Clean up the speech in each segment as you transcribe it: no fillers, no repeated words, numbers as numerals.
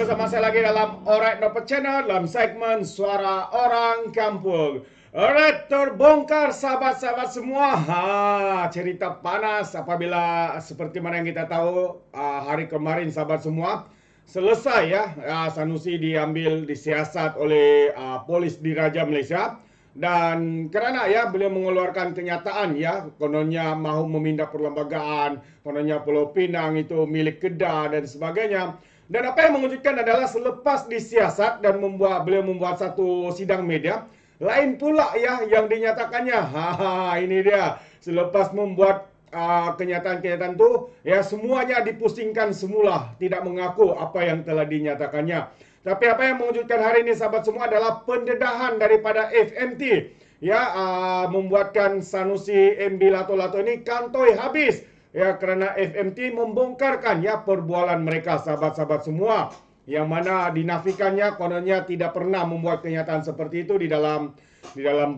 bersama saya lagi dalam Alright Nope Channel dalam segmen Suara Orang Kampung. Alright, terbongkar sahabat-sahabat semua. Cerita panas apabila seperti mana yang kita tahu hari kemarin sahabat semua selesai ya, Sanusi diambil disiasat oleh polis Diraja Malaysia. Dan kerana ya beliau mengeluarkan kenyataan ya, kononnya mahu memindah perlembagaan, kononnya Pulau Pinang itu milik Kedah dan sebagainya. Dan apa yang mengejutkan adalah selepas disiasat dan beliau membuat satu sidang media, lain pula ya yang dinyatakannya. Ini dia. Selepas membuat kenyataan-kenyataan itu, ya semuanya dipusingkan semula, tidak mengaku apa yang telah dinyatakannya. Tapi apa yang mengejutkan hari ini sahabat semua adalah pendedahan daripada FMT. Ya, membuatkan Sanusi MB Lato-Lato ini kantoi habis. Ya, kerana FMT membongkarkan ya perbualan mereka sahabat-sahabat semua. Yang mana dinafikannya kononnya tidak pernah membuat kenyataan seperti itu di dalam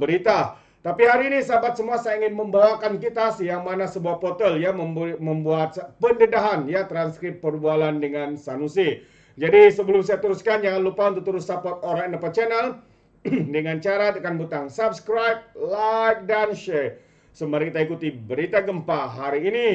berita. Tapi hari ini sahabat semua saya ingin membawakan kita yang mana sebuah portal ya membuat pendedahan ya transkrip perbualan dengan Sanusi. Jadi sebelum saya teruskan jangan lupa untuk terus support Alright Nope Channel dengan cara tekan butang subscribe, like dan share. So, mari kita ikuti berita gempa hari ini.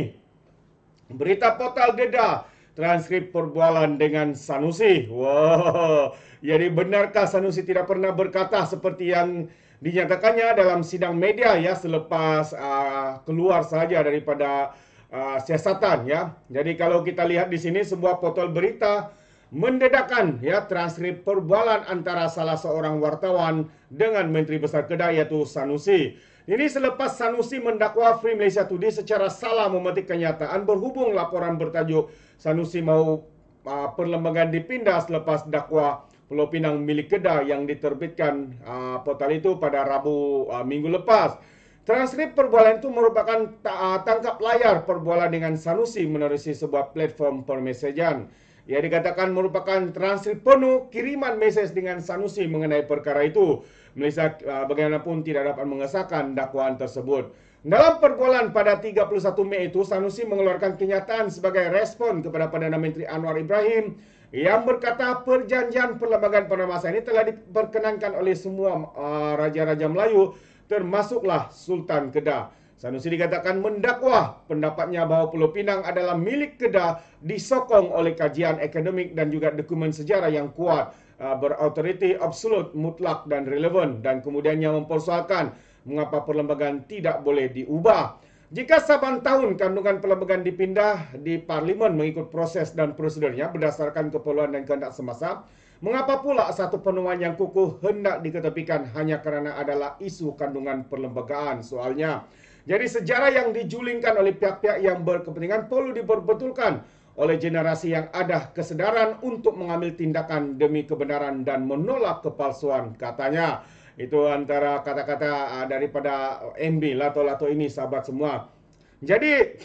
Berita portal Dedah, transkrip perbualan dengan Sanusi. Wow. Jadi benarkah Sanusi tidak pernah berkata seperti yang dinyatakannya dalam sidang media ya selepas keluar saja daripada siasatan ya. Jadi kalau kita lihat di sini sebuah portal berita mendedahkan ya transkrip perbualan antara salah seorang wartawan dengan Menteri Besar Kedah iaitu Sanusi. Ini selepas Sanusi mendakwa Free Malaysia Today secara salah memetik kenyataan berhubung laporan bertajuk Sanusi mahu perlembagaan dipindah selepas dakwa Pulau Pinang milik Kedah yang diterbitkan portal itu pada Rabu minggu lepas. Transkrip perbualan itu merupakan tangkap layar perbualan dengan Sanusi menerusi sebuah platform permesejan. Ia dikatakan merupakan transkrip penuh kiriman mesej dengan Sanusi mengenai perkara itu. Malaysia bagaimanapun tidak dapat mengesahkan dakwaan tersebut. Dalam perbualan pada 31 Mei itu, Sanusi mengeluarkan kenyataan sebagai respon kepada Perdana Menteri Anwar Ibrahim yang berkata perjanjian perlembagaan pada masa ini telah diperkenankan oleh semua raja-raja Melayu termasuklah Sultan Kedah. Sanusi dikatakan mendakwa pendapatnya bahawa Pulau Pinang adalah milik Kedah disokong oleh kajian akademik dan juga dokumen sejarah yang kuat, berautoriti absolut, mutlak dan relevan, dan kemudiannya mempersoalkan mengapa perlembagaan tidak boleh diubah. Jika saban tahun kandungan perlembagaan dipindah di Parlimen mengikut proses dan prosedurnya berdasarkan keperluan dan kehendak semasa, mengapa pula satu penuan yang kukuh hendak diketepikan hanya kerana adalah isu kandungan perlembagaan? Soalnya, jadi sejarah yang dijulingkan oleh pihak-pihak yang berkepentingan perlu diperbetulkan oleh generasi yang ada kesedaran untuk mengambil tindakan demi kebenaran dan menolak kepalsuan, katanya. Itu antara kata-kata daripada MB Lato-Lato ini sahabat semua. Jadi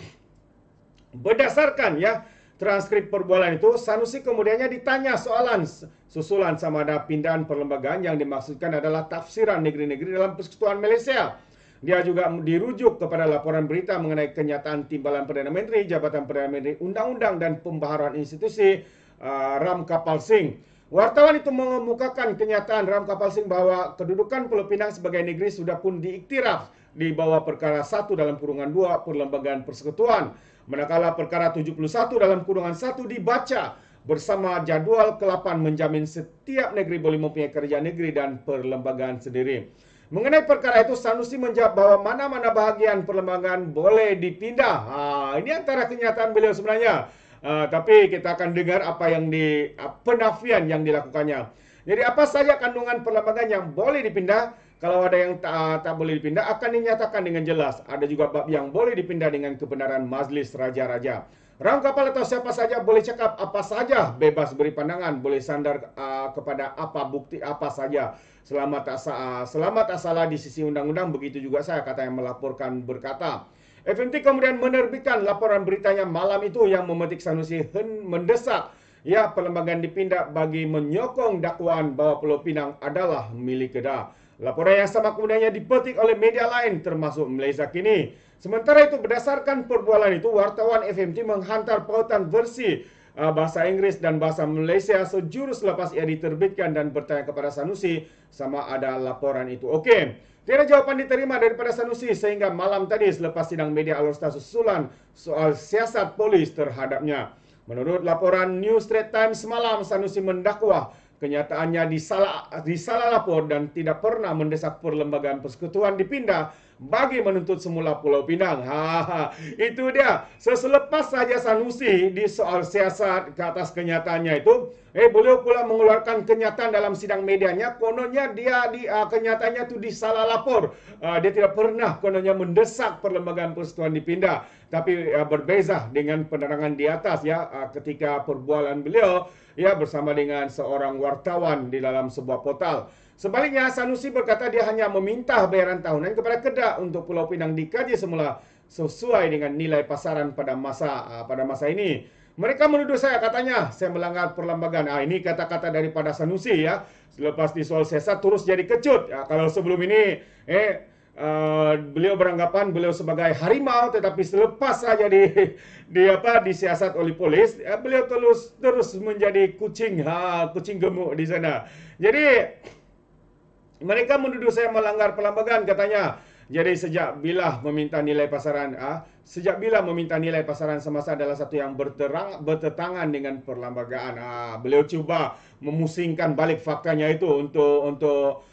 berdasarkan ya transkrip perbualan itu, Sanusi kemudiannya ditanya soalan susulan sama ada pindahan perlembagaan yang dimaksudkan adalah tafsiran negeri-negeri dalam Persekutuan Malaysia. Dia juga dirujuk kepada laporan berita mengenai kenyataan timbalan Perdana Menteri, Jabatan Perdana Menteri Undang-Undang dan Pembaharuan Institusi Ram Kapal Singh. Wartawan itu mengemukakan kenyataan Ram Kapal Singh bahawa kedudukan Pulau Pinang sebagai negeri sudah pun diiktiraf di bawah perkara 1 dalam kurungan 2 Perlembagaan Persekutuan. Manakala perkara 71 dalam kurungan 1 dibaca bersama jadual ke-8 menjamin setiap negeri boleh mempunyai kerajaan negeri dan perlembagaan sendiri. Mengenai perkara itu, Sanusi menjawab bahawa mana-mana bahagian perlembagaan boleh dipindah. Ini antara kenyataan beliau sebenarnya. Tapi kita akan dengar apa yang penafian yang dilakukannya. Jadi apa saja kandungan perlembagaan yang boleh dipindah? Kalau ada yang tak boleh dipindah akan dinyatakan dengan jelas. Ada juga bab yang boleh dipindah dengan kebenaran Majlis Raja-Raja. Ram kapal atau siapa saja boleh cakap apa saja, bebas beri pandangan, boleh sandar kepada apa bukti apa saja. Selamat tak salah di sisi undang-undang, begitu juga saya, kata yang melaporkan berkata. FMT kemudian menerbitkan laporan beritanya malam itu yang memetik Sanusi mendesak ya perlembagaan dipindah bagi menyokong dakwaan bahawa Pulau Pinang adalah milik Kedah. Laporan yang sama kemudiannya dipetik oleh media lain termasuk Malaysia Kini. Sementara itu berdasarkan perbualan itu, wartawan FMT menghantar pautan versi bahasa Inggris dan bahasa Malaysia sejurus selepas ia diterbitkan dan bertanya kepada Sanusi sama ada laporan itu okey. Tiada jawapan diterima daripada Sanusi sehingga malam tadi selepas sidang media Alor-Star susulan soal siasat polis terhadapnya. Menurut laporan New Straits Times semalam, Sanusi mendakwa kenyataannya disalah lapor dan tidak pernah mendesak Perlembagaan Persekutuan dipindah bagi menuntut semula Pulau Pinang. Itu dia. Selepas saja Sanusi di soal siasat ke atas kenyataannya itu, beliau pula mengeluarkan kenyataan dalam sidang medianya, kononnya dia kenyataannya itu disalah lapor. Dia tidak pernah kononnya mendesak Perlembagaan Persekutuan dipindah. Tapi berbeza dengan penerangan di atas ya, ketika perbualan beliau ya bersama dengan seorang wartawan di dalam sebuah portal. Sebaliknya, Sanusi berkata dia hanya meminta bayaran tahunan kepada Kedah untuk Pulau Pinang dikaji semula sesuai dengan nilai pasaran pada masa ini. Mereka menuduh saya, katanya, saya melanggar perlembagaan. Ini kata-kata daripada Sanusi ya. Selepas di soal siasat terus jadi kecut. Kalau sebelum ini beliau beranggapan beliau sebagai harimau, tetapi selepas saja disiasat oleh polis, beliau terus menjadi kucing gemuk di sana. Jadi mereka menuduh saya melanggar perlembagaan, katanya. Jadi sejak bila meminta nilai pasaran semasa adalah satu yang bertentangan dengan perlembagaan. Beliau cuba memusingkan balik faktanya itu untuk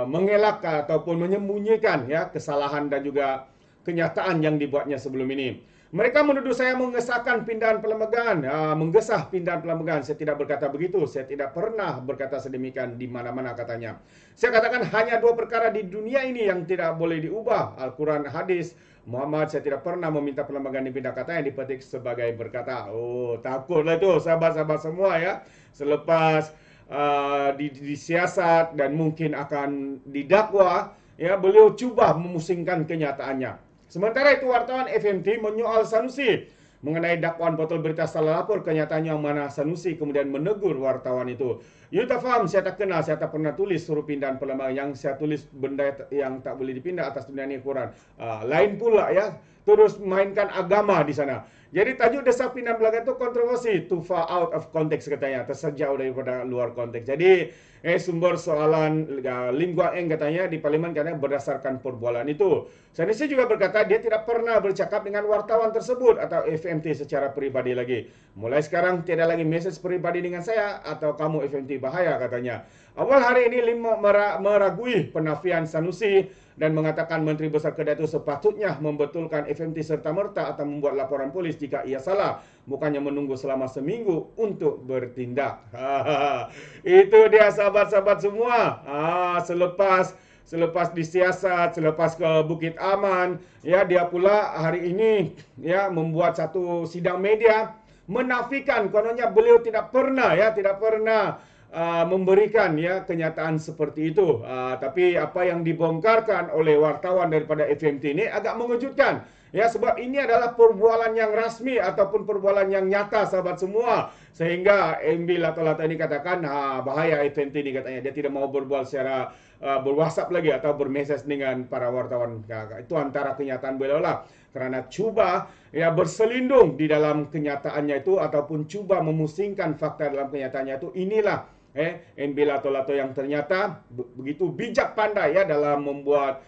mengelak ataupun menyembunyikan ya kesalahan dan juga kenyataan yang dibuatnya sebelum ini. Mereka menuduh saya mengesahkan pindahan perlembagaan, menggesah pindahan perlembagaan. Saya tidak berkata begitu. Saya tidak pernah berkata sedemikian di mana-mana, katanya. Saya katakan hanya 2 perkara di dunia ini yang tidak boleh diubah. Al-Quran, hadis. Muhammad, saya tidak pernah meminta perlembagaan dipindah, katanya, dipetik sebagai berkata. Takutlah itu sahabat-sahabat semua ya. Selepas disiasat dan mungkin akan didakwa, ya, beliau cuba memusingkan kenyataannya. Sementara itu, wartawan FMT menyoal Sanusi mengenai dakwaan botol berita salah lapor. Kenyataannya yang mana Sanusi kemudian menegur wartawan itu. You tak faham, saya tak kenal, saya tak pernah tulis suruh pindahan perlembagaan. Yang saya tulis benda yang tak boleh dipindah atas dunia ini Quran. Lain pula ya, terus mainkan agama di sana. Jadi tajuk desak pindahan perlembagaan itu kontroversi, too far out of context, katanya, tersejauh daripada luar konteks. Jadi sumber soalan Lim Guang Eng, katanya, di parlimen katanya berdasarkan perbualan itu. Sanusi juga berkata dia tidak pernah bercakap dengan wartawan tersebut atau FMT secara peribadi lagi. Mulai sekarang tiada lagi mesej peribadi dengan saya atau kamu FMT, bahaya, katanya. Awal hari ini Lim meragui penafian Sanusi dan mengatakan Menteri Besar Kedah itu sepatutnya membetulkan FMT serta-merta atau membuat laporan polis jika ia salah, bukannya menunggu selama seminggu untuk bertindak. Itu dia sahabat-sahabat semua. Selepas disiasat, selepas ke Bukit Aman, ya, dia pula hari ini ya membuat satu sidang media menafikan kononnya beliau tidak pernah memberikan ya kenyataan seperti itu. Tapi apa yang dibongkarkan oleh wartawan daripada FMT ini agak mengejutkan. Ya, sebab ini adalah perbualan yang rasmi ataupun perbualan yang nyata, sahabat semua. Sehingga MB Lato-Lato ini katakan, bahaya FMT ini, katanya. Dia tidak mau berbual secara berwhatsapp lagi atau bermesej dengan para wartawan. Itu antara kenyataan beliau lah. Kerana cuba ya berselindung di dalam kenyataannya itu ataupun cuba memusingkan fakta dalam kenyataannya itu. Inilah MB Lato-Lato yang ternyata begitu bijak pandai ya dalam membuat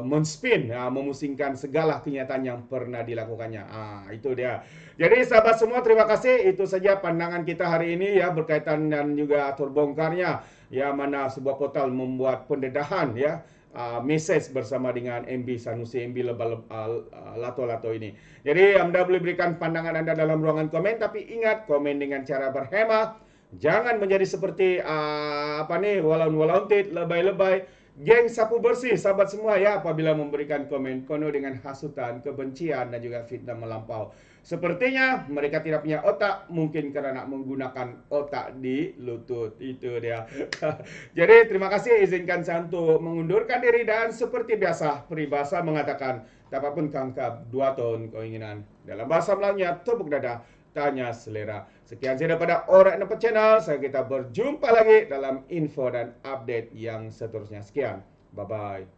menspin, memusingkan segala kenyataan yang pernah dilakukannya. Itu dia. Jadi sahabat semua, terima kasih. Itu saja pandangan kita hari ini ya berkaitan dan juga terbongkarnya ya mana sebuah portal membuat pendedahan ya mesej bersama dengan MB Sanusi, MB Lato-Lato ini. Jadi anda boleh berikan pandangan anda dalam ruangan komen, tapi ingat komen dengan cara berhemah. Jangan menjadi seperti walaun-walauntit, lebay-lebay. Geng sapu bersih, sahabat semua ya, apabila memberikan komen penuh dengan hasutan, kebencian dan juga fitnah melampau. Sepertinya mereka tidak punya otak, mungkin karena menggunakan otak di lutut. Itu dia. Jadi terima kasih, izinkan saya untuk mengundurkan diri dan seperti biasa peribahasa mengatakan, tapapun kangkap 2 tahun keinginan. Dalam bahasa Melayunya, tepuk dada, tanya selera. Sekian saya daripada Alright Nampak Channel. Kita berjumpa lagi dalam info dan update yang seterusnya. Sekian. Bye-bye.